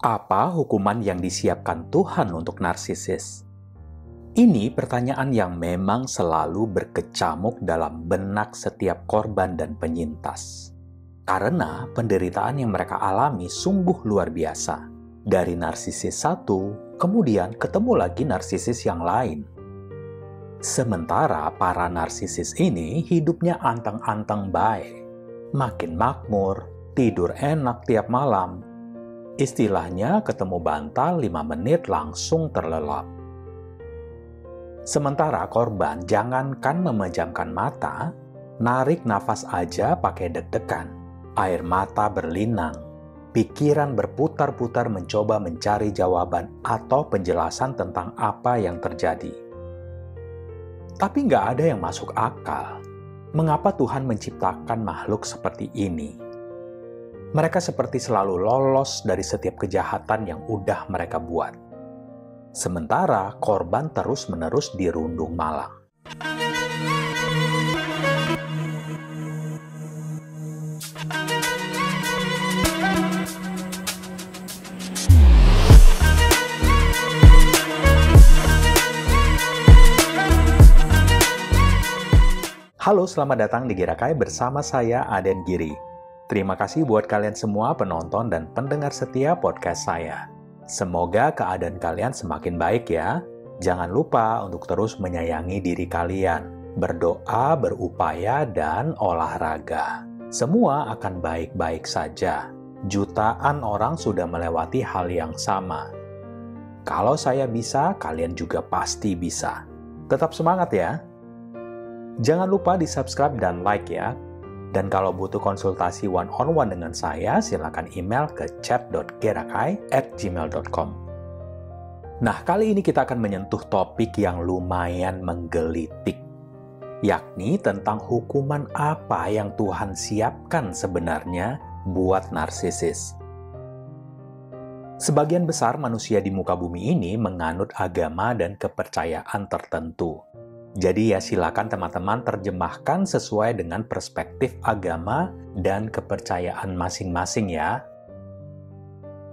Apa hukuman yang disiapkan Tuhan untuk narsisis? Ini pertanyaan yang memang selalu berkecamuk dalam benak setiap korban dan penyintas. Karena penderitaan yang mereka alami sungguh luar biasa. Dari narsisis satu, kemudian ketemu lagi narsisis yang lain. Sementara para narsisis ini hidupnya anteng-anteng baik. Makin makmur, tidur enak tiap malam. Istilahnya ketemu bantal 5 menit langsung terlelap. Sementara korban jangankan memejamkan mata, narik nafas aja pakai deg-degan. Air mata berlinang, pikiran berputar-putar mencoba mencari jawaban atau penjelasan tentang apa yang terjadi. Tapi nggak ada yang masuk akal. Mengapa Tuhan menciptakan makhluk seperti ini? Mereka seperti selalu lolos dari setiap kejahatan yang udah mereka buat. Sementara korban terus-menerus dirundung malang. Halo, selamat datang di Gerakai bersama saya, Aden Giri. Terima kasih buat kalian semua penonton dan pendengar setia podcast saya. Semoga keadaan kalian semakin baik ya. Jangan lupa untuk terus menyayangi diri kalian, berdoa, berupaya, dan olahraga. Semua akan baik-baik saja. Jutaan orang sudah melewati hal yang sama. Kalau saya bisa, kalian juga pasti bisa. Tetap semangat ya. Jangan lupa di-subscribe dan like ya. Dan kalau butuh konsultasi one-on-one dengan saya, silakan email ke chat.gerakai@gmail.com. Nah, kali ini kita akan menyentuh topik yang lumayan menggelitik, yakni tentang hukuman apa yang Tuhan siapkan sebenarnya buat narsisis. Sebagian besar manusia di muka bumi ini menganut agama dan kepercayaan tertentu. Jadi ya silakan teman-teman terjemahkan sesuai dengan perspektif agama dan kepercayaan masing-masing ya.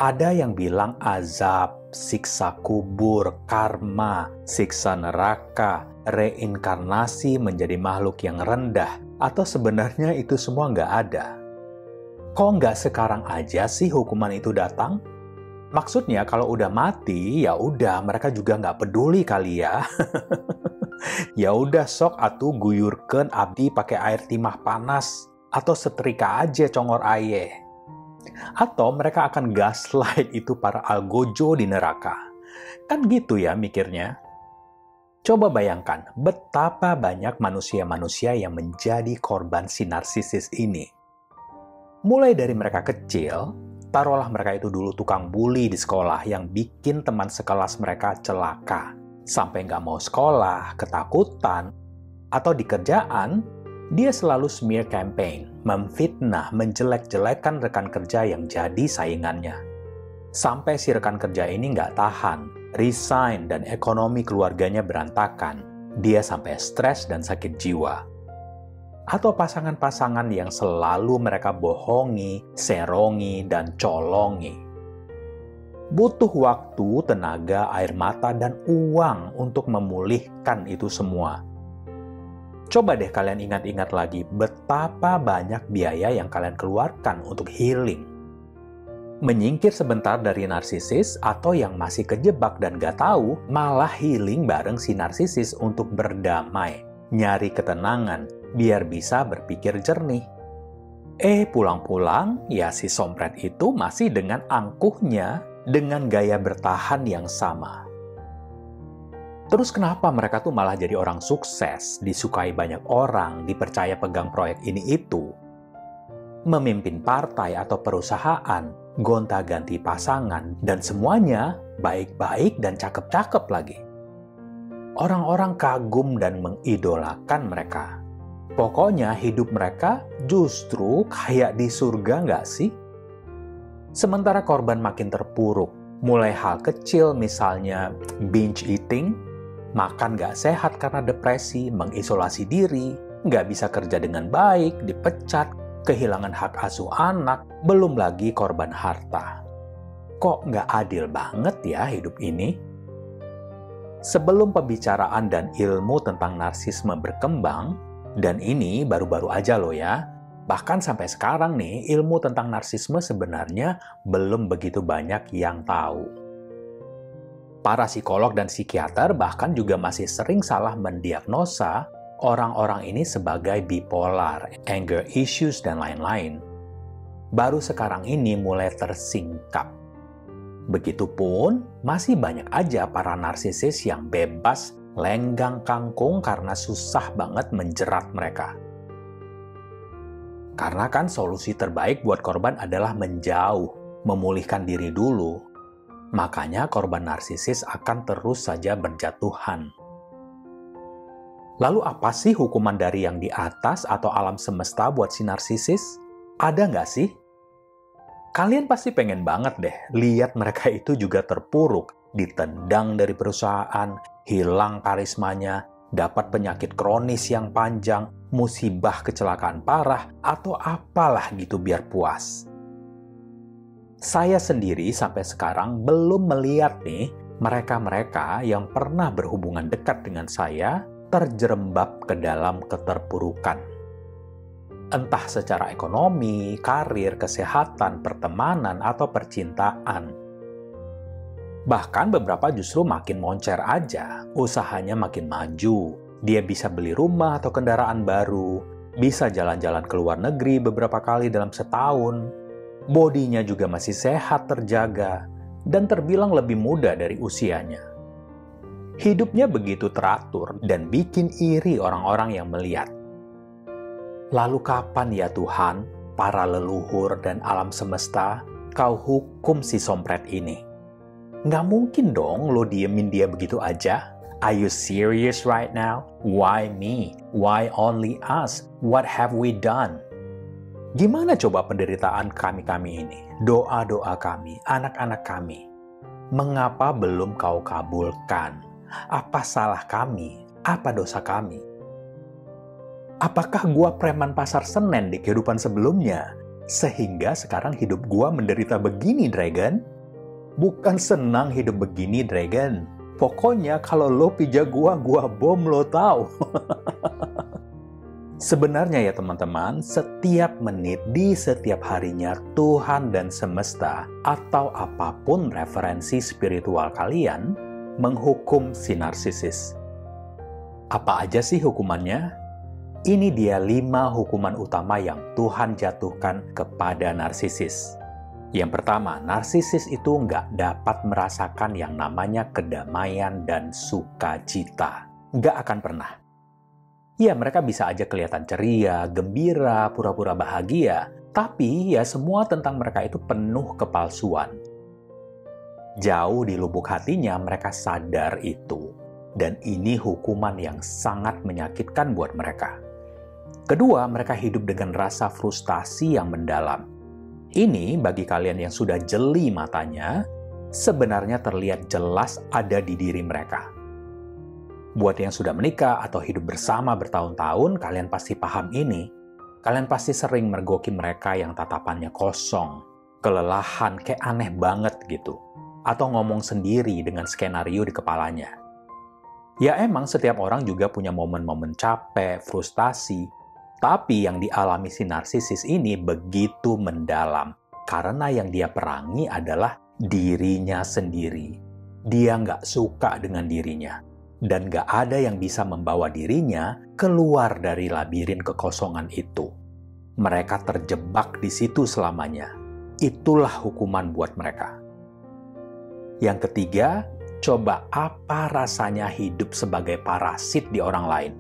Ada yang bilang azab, siksa kubur, karma, siksa neraka, reinkarnasi menjadi makhluk yang rendah, atau sebenarnya itu semua nggak ada. Kok nggak sekarang aja sih hukuman itu datang? Maksudnya kalau udah mati, ya udah mereka juga nggak peduli kali ya. Ya udah sok atuh guyurkeun abdi pakai air timah panas atau setrika aja congor aye. Atau mereka akan gaslight itu para algojo di neraka. Kan gitu ya mikirnya. Coba bayangkan betapa banyak manusia-manusia yang menjadi korban si narsisis ini. Mulai dari mereka kecil, taruhlah mereka itu dulu tukang bully di sekolah yang bikin teman sekelas mereka celaka. Sampai nggak mau sekolah, ketakutan, atau di kerjaan, dia selalu smear campaign, memfitnah, menjelek-jelekkan rekan kerja yang jadi saingannya. Sampai si rekan kerja ini nggak tahan, resign, dan ekonomi keluarganya berantakan. Dia sampai stres dan sakit jiwa. Atau pasangan-pasangan yang selalu mereka bohongi, serongi, dan colongi. Butuh waktu, tenaga, air mata, dan uang untuk memulihkan itu semua. Coba deh kalian ingat-ingat lagi betapa banyak biaya yang kalian keluarkan untuk healing. Menyingkir sebentar dari narsisis atau yang masih kejebak dan gak tahu, malah healing bareng si narsisis untuk berdamai, nyari ketenangan, biar bisa berpikir jernih. Pulang-pulang, ya si sompret itu masih dengan angkuhnya, dengan gaya bertahan yang sama. Terus kenapa mereka tuh malah jadi orang sukses, disukai banyak orang, dipercaya pegang proyek ini itu? Memimpin partai atau perusahaan, gonta-ganti pasangan, dan semuanya baik-baik dan cakep-cakep lagi. Orang-orang kagum dan mengidolakan mereka. Pokoknya hidup mereka justru kayak di surga nggak sih? Sementara korban makin terpuruk, mulai hal kecil misalnya binge eating, makan gak sehat karena depresi, mengisolasi diri, gak bisa kerja dengan baik, dipecat, kehilangan hak asuh anak, belum lagi korban harta. Kok nggak adil banget ya hidup ini? Sebelum pembicaraan dan ilmu tentang narsisme berkembang, dan ini baru-baru aja loh ya, bahkan sampai sekarang nih, ilmu tentang narsisme sebenarnya belum begitu banyak yang tahu. Para psikolog dan psikiater bahkan juga masih sering salah mendiagnosa orang-orang ini sebagai bipolar, anger issues, dan lain-lain. Baru sekarang ini mulai tersingkap. Begitupun, masih banyak aja para narsisis yang bebas lenggang kangkung karena susah banget menjerat mereka. Karena kan solusi terbaik buat korban adalah menjauh, memulihkan diri dulu. Makanya korban narsisis akan terus saja berjatuhan. Lalu apa sih hukuman dari yang di atas atau alam semesta buat si narsisis? Ada nggak sih? Kalian pasti pengen banget deh lihat mereka itu juga terpuruk, ditendang dari perusahaan, hilang karismanya, dapat penyakit kronis yang panjang, musibah kecelakaan parah, atau apalah gitu biar puas. Saya sendiri sampai sekarang belum melihat nih mereka-mereka yang pernah berhubungan dekat dengan saya terjerembab ke dalam keterpurukan. Entah secara ekonomi, karir, kesehatan, pertemanan, atau percintaan. Bahkan beberapa justru makin moncer aja, usahanya makin maju. Dia bisa beli rumah atau kendaraan baru, bisa jalan-jalan ke luar negeri beberapa kali dalam setahun, bodinya juga masih sehat terjaga, dan terbilang lebih muda dari usianya. Hidupnya begitu teratur dan bikin iri orang-orang yang melihat. Lalu kapan ya Tuhan, para leluhur dan alam semesta, kau hukum si sompret ini? Nggak mungkin dong lo diemin dia begitu aja. Are you serious right now? Why me? Why only us? What have we done? Gimana coba penderitaan kami-kami ini? Doa-doa kami, anak-anak kami. Mengapa belum kau kabulkan? Apa salah kami? Apa dosa kami? Apakah gua preman pasar Senen di kehidupan sebelumnya? Sehingga sekarang hidup gua menderita begini, Dragon? Bukan senang hidup begini, Dragon. Pokoknya kalau lo pijak gua bom lo tahu. Sebenarnya ya teman-teman, setiap menit di setiap harinya Tuhan dan semesta atau apapun referensi spiritual kalian menghukum si narsisis. Apa aja sih hukumannya? Ini dia 5 hukuman utama yang Tuhan jatuhkan kepada narsisis. Yang pertama, narsisis itu nggak dapat merasakan yang namanya kedamaian dan sukacita. Nggak akan pernah. Ya, mereka bisa aja kelihatan ceria, gembira, pura-pura bahagia, tapi ya semua tentang mereka itu penuh kepalsuan. Jauh di lubuk hatinya mereka sadar itu, dan ini hukuman yang sangat menyakitkan buat mereka. Kedua, mereka hidup dengan rasa frustasi yang mendalam. Ini bagi kalian yang sudah jeli matanya, sebenarnya terlihat jelas ada di diri mereka. Buat yang sudah menikah atau hidup bersama bertahun-tahun, kalian pasti paham ini. Kalian pasti sering mergoki mereka yang tatapannya kosong, kelelahan, kayak aneh banget gitu. Atau ngomong sendiri dengan skenario di kepalanya. Ya emang setiap orang juga punya momen-momen capek, frustasi, tapi yang dialami si narsisis ini begitu mendalam, karena yang dia perangi adalah dirinya sendiri. Dia nggak suka dengan dirinya, dan nggak ada yang bisa membawa dirinya keluar dari labirin kekosongan itu. Mereka terjebak di situ selamanya. Itulah hukuman buat mereka. Yang ketiga, coba apa rasanya hidup sebagai parasit di orang lain.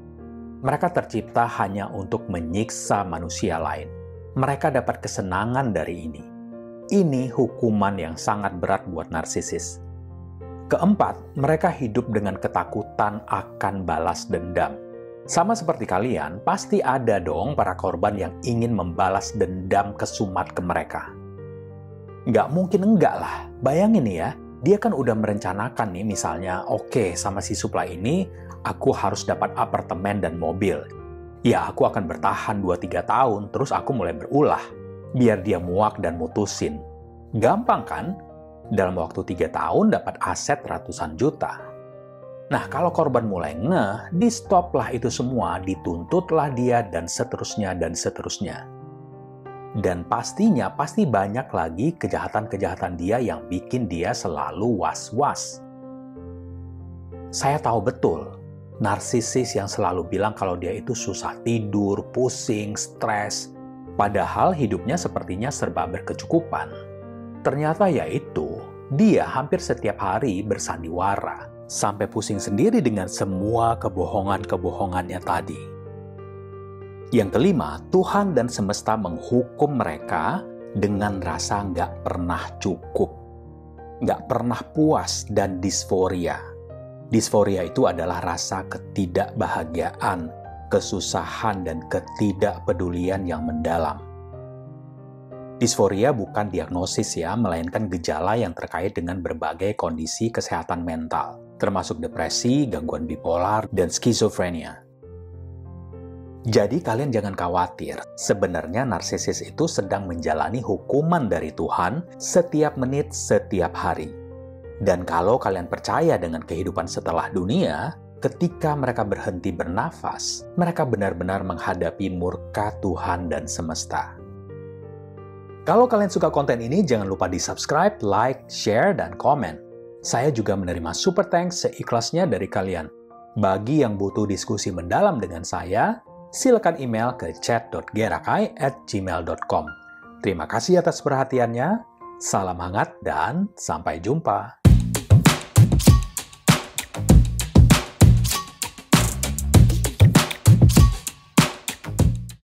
Mereka tercipta hanya untuk menyiksa manusia lain. Mereka dapat kesenangan dari ini. Ini hukuman yang sangat berat buat narsisis. Keempat, mereka hidup dengan ketakutan akan balas dendam. Sama seperti kalian, pasti ada dong para korban yang ingin membalas dendam kesumat ke mereka. Nggak mungkin enggak lah, bayangin nih ya. Dia kan udah merencanakan nih misalnya, oke, sama si supply ini, aku harus dapat apartemen dan mobil. Ya, aku akan bertahan 2-3 tahun, terus aku mulai berulah. Biar dia muak dan mutusin. Gampang kan? Dalam waktu 3 tahun dapat aset ratusan juta. Nah, kalau korban mulai ngeh, di-stoplah itu semua, dituntutlah dia, dan seterusnya, dan seterusnya. Dan pastinya, pasti banyak lagi kejahatan-kejahatan dia yang bikin dia selalu was-was. Saya tahu betul, narsisis yang selalu bilang kalau dia itu susah tidur, pusing, stres, padahal hidupnya sepertinya serba berkecukupan. Ternyata yaitu, dia hampir setiap hari bersandiwara, sampai pusing sendiri dengan semua kebohongan-kebohongannya tadi. Yang kelima, Tuhan dan semesta menghukum mereka dengan rasa nggak pernah cukup, nggak pernah puas, dan disforia. Disforia itu adalah rasa ketidakbahagiaan, kesusahan, dan ketidakpedulian yang mendalam. Disforia bukan diagnosis ya, melainkan gejala yang terkait dengan berbagai kondisi kesehatan mental, termasuk depresi, gangguan bipolar, dan skizofrenia. Jadi kalian jangan khawatir, sebenarnya narsisis itu sedang menjalani hukuman dari Tuhan setiap menit, setiap hari. Dan kalau kalian percaya dengan kehidupan setelah dunia, ketika mereka berhenti bernafas, mereka benar-benar menghadapi murka Tuhan dan semesta. Kalau kalian suka konten ini, jangan lupa di-subscribe, like, share, dan komen. Saya juga menerima super thanks seikhlasnya dari kalian. Bagi yang butuh diskusi mendalam dengan saya, silakan email ke chat.gerakai@gmail.com. Terima kasih atas perhatiannya, salam hangat, dan sampai jumpa.